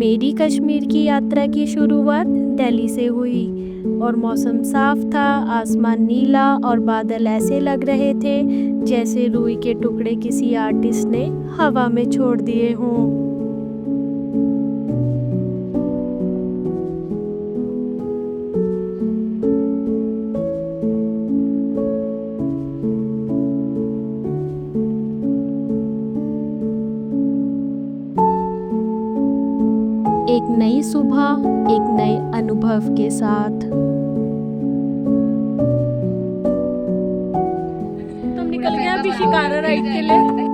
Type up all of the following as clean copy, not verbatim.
मेरी कश्मीर की यात्रा की शुरुआत दिल्ली से हुई और मौसम साफ था। आसमान नीला और बादल ऐसे लग रहे थे जैसे रुई के टुकड़े किसी आर्टिस्ट ने हवा में छोड़ दिए हों। एक नई सुबह, एक नए अनुभव के साथ। तुम निकल गए अभी शिकारा राइड के लिए।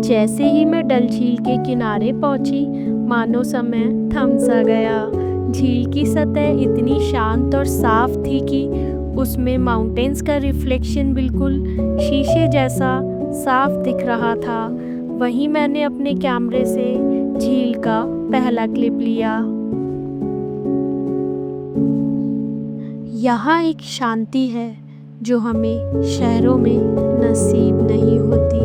जैसे ही मैं डल झील के किनारे पहुंची, मानो समय थम सा गया। झील की सतह इतनी शांत और साफ थी कि उसमें माउंटेन्स का रिफ्लेक्शन बिल्कुल शीशे जैसा साफ दिख रहा था। वहीं मैंने अपने कैमरे से झील का पहला क्लिप लिया। यहाँ एक शांति है जो हमें शहरों में नसीब नहीं होती।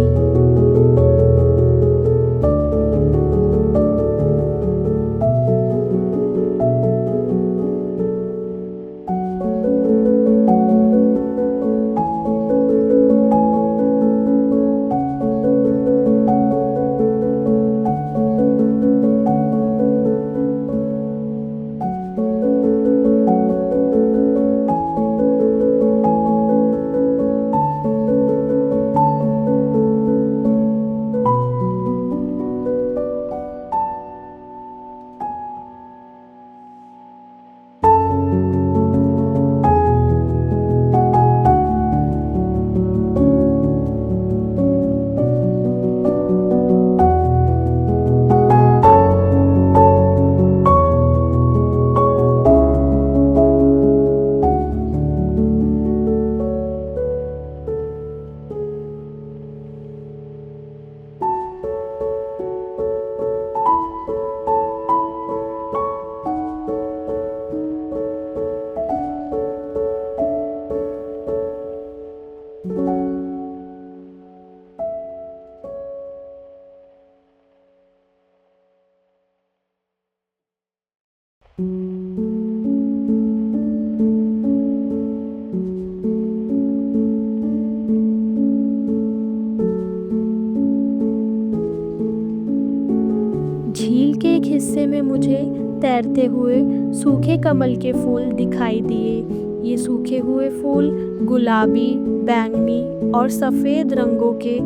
झील के एक हिस्से में मुझे तैरते हुए सूखे कमल के फूल दिखाई दिए। ये सूखे हुए फूल गुलाबी, बैंगनी और सफ़ेद रंगों के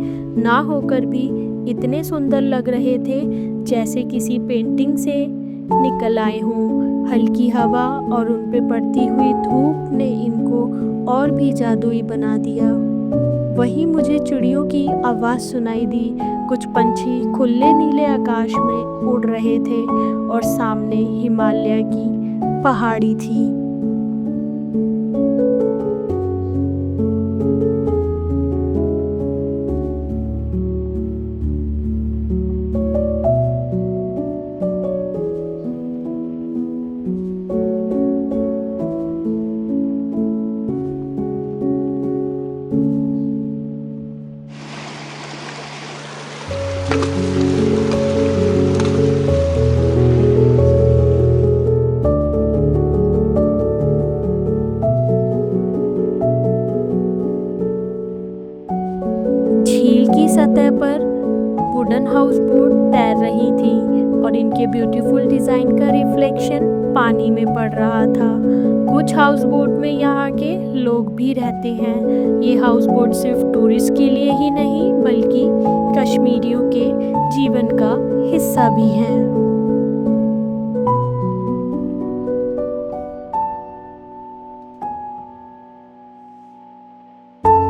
ना होकर भी इतने सुंदर लग रहे थे जैसे किसी पेंटिंग से निकल आए हों। हल्की हवा और उन पे पड़ती हुई धूप ने इनको और भी जादुई बना दिया। वहीं मुझे चिड़ियों की आवाज़ सुनाई दी। कुछ पंछी खुले नीले आकाश में उड़ रहे थे और सामने हिमालय की पहाड़ी थी। झील की सतह पर वुडन हाउस बोट तैर रही थी और इनके ब्यूटीफुल डिज़ाइन का रिफ्लेक्शन पानी में पड़ रहा था। कुछ हाउस बोट में यहाँ के लोग भी रहते हैं। ये हाउस बोट सिर्फ टूरिस्ट के लिए ही नहीं बल्कि कश्मीरियों के जीवन का हिस्सा भी हैं।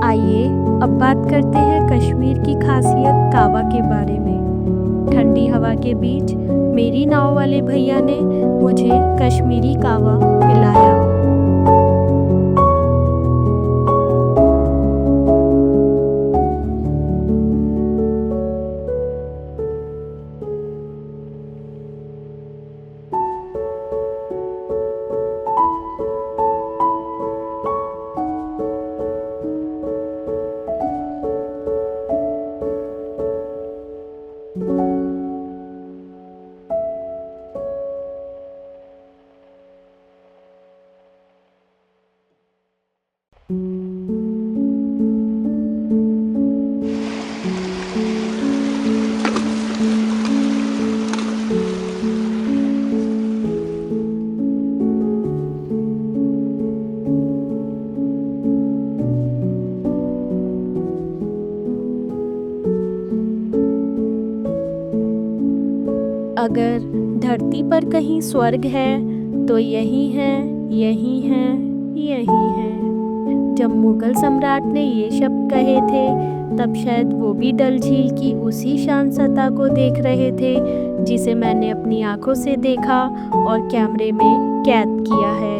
आइए अब बात करते हैं कश्मीर की खासियत कावा के बारे में। ठंडी हवा के बीच मेरी नाव वाले भैया ने मुझे कश्मीरी कावा पिलाया। अगर धरती पर कहीं स्वर्ग है तो यही है, यही है, यही है। जब मुगल सम्राट ने ये शब्द कहे थे तब शायद वो भी डल झील की उसी शांतता को देख रहे थे जिसे मैंने अपनी आंखों से देखा और कैमरे में कैद किया है।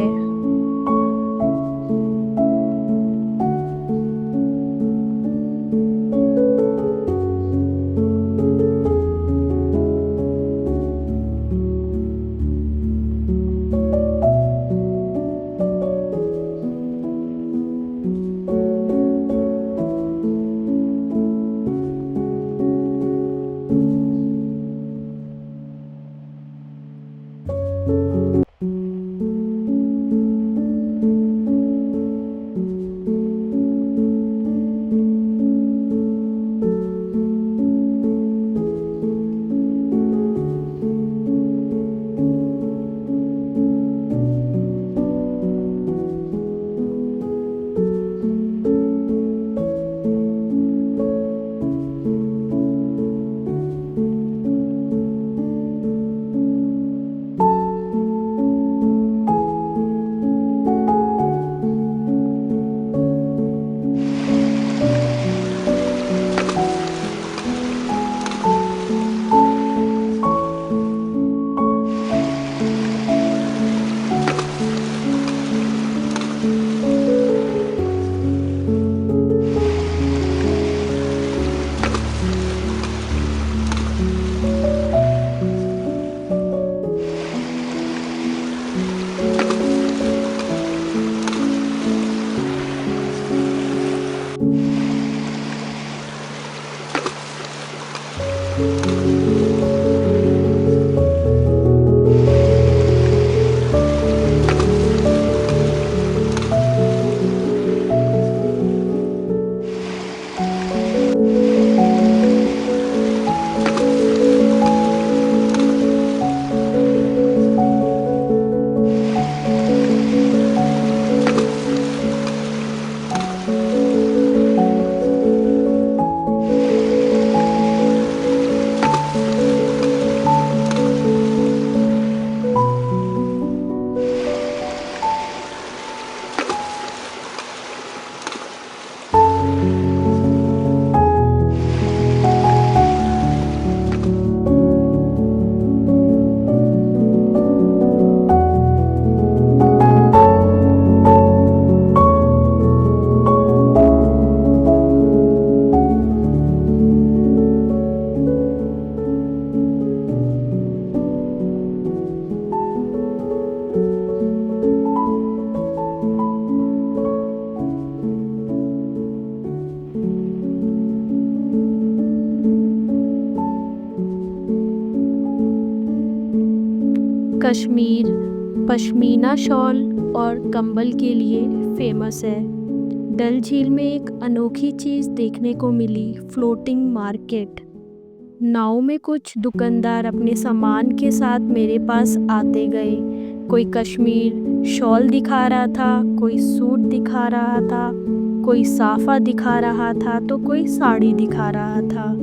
कश्मीर पश्मीना शॉल और कंबल के लिए फेमस है। डल झील में एक अनोखी चीज़ देखने को मिली, फ्लोटिंग मार्केट। नाव में कुछ दुकानदार अपने सामान के साथ मेरे पास आते गए। कोई कश्मीर शॉल दिखा रहा था, कोई सूट दिखा रहा था, कोई साफ़ा दिखा रहा था तो कोई साड़ी दिखा रहा था।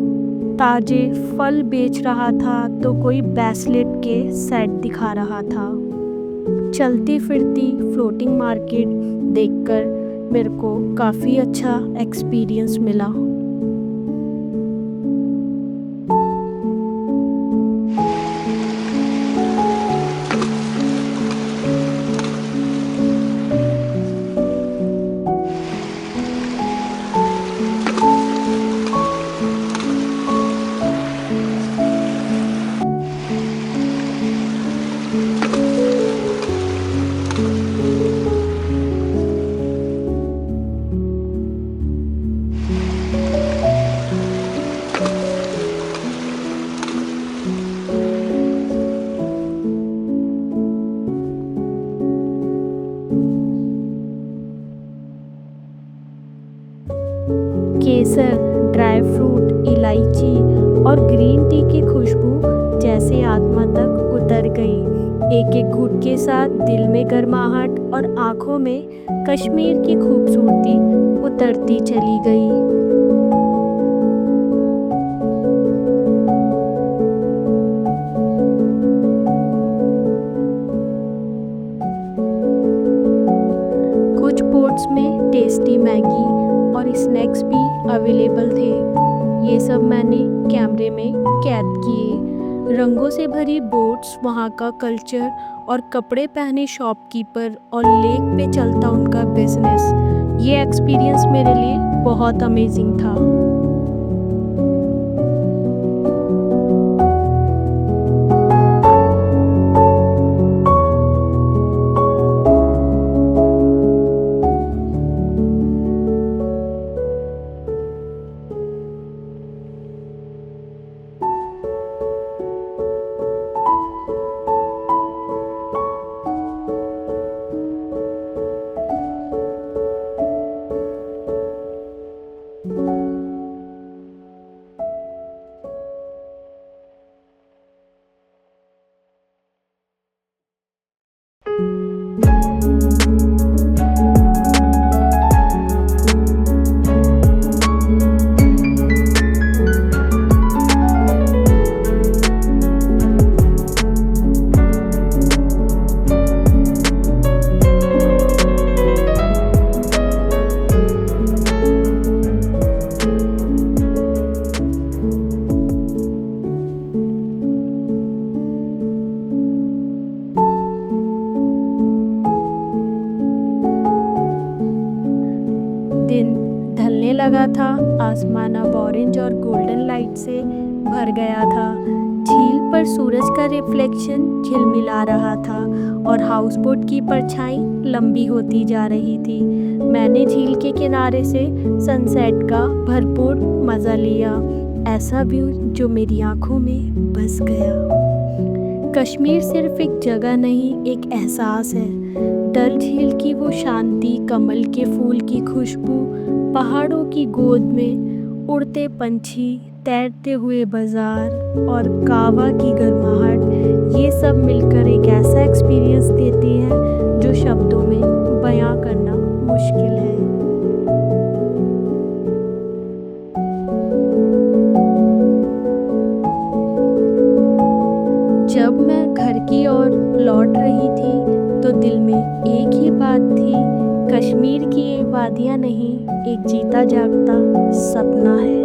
ताजे फल बेच रहा था तो कोई ब्रेसलेट के सेट दिखा रहा था। चलती फिरती फ्लोटिंग मार्केट देखकर मेरे को काफ़ी अच्छा एक्सपीरियंस मिला। केसर, ड्राई फ्रूट, इलायची और ग्रीन टी की खुशबू जैसे आत्मा तक उतर गई। एक एक घूंट के साथ दिल में गर्माहट और आँखों में कश्मीर की खूबसूरती उतरती चली गई। सब मैंने कैमरे में कैद किए। रंगों से भरी बोट्स, वहाँ का कल्चर और कपड़े पहने शॉपकीपर और लेक पे चलता उनका बिजनेस, ये एक्सपीरियंस मेरे लिए बहुत अमेजिंग था। दिन ढलने लगा था, आसमान अब ऑरेंज और गोल्डन लाइट से भर गया था। झील पर सूरज का रिफ्लेक्शन झिलमिला रहा था और हाउस बोट की परछाई लंबी होती जा रही थी। मैंने झील के किनारे से सनसेट का भरपूर मज़ा लिया, ऐसा व्यू जो मेरी आंखों में बस गया। कश्मीर सिर्फ एक जगह नहीं, एक एहसास है। डल झील की वो शांति, कमल के फूल की खुशबू, पहाड़ों की गोद में उड़ते पंछी, तैरते हुए बाजार और कावा की गर्माहट, ये सब मिलकर एक ऐसा एक्सपीरियंस देती है जो शब्दों में बयां करना मुश्किल है। जब मैं घर की ओर लौट रही थी तो दिल में एक ही बात थी, कश्मीर की ये वादियाँ नहीं, एक जीता जागता सपना है।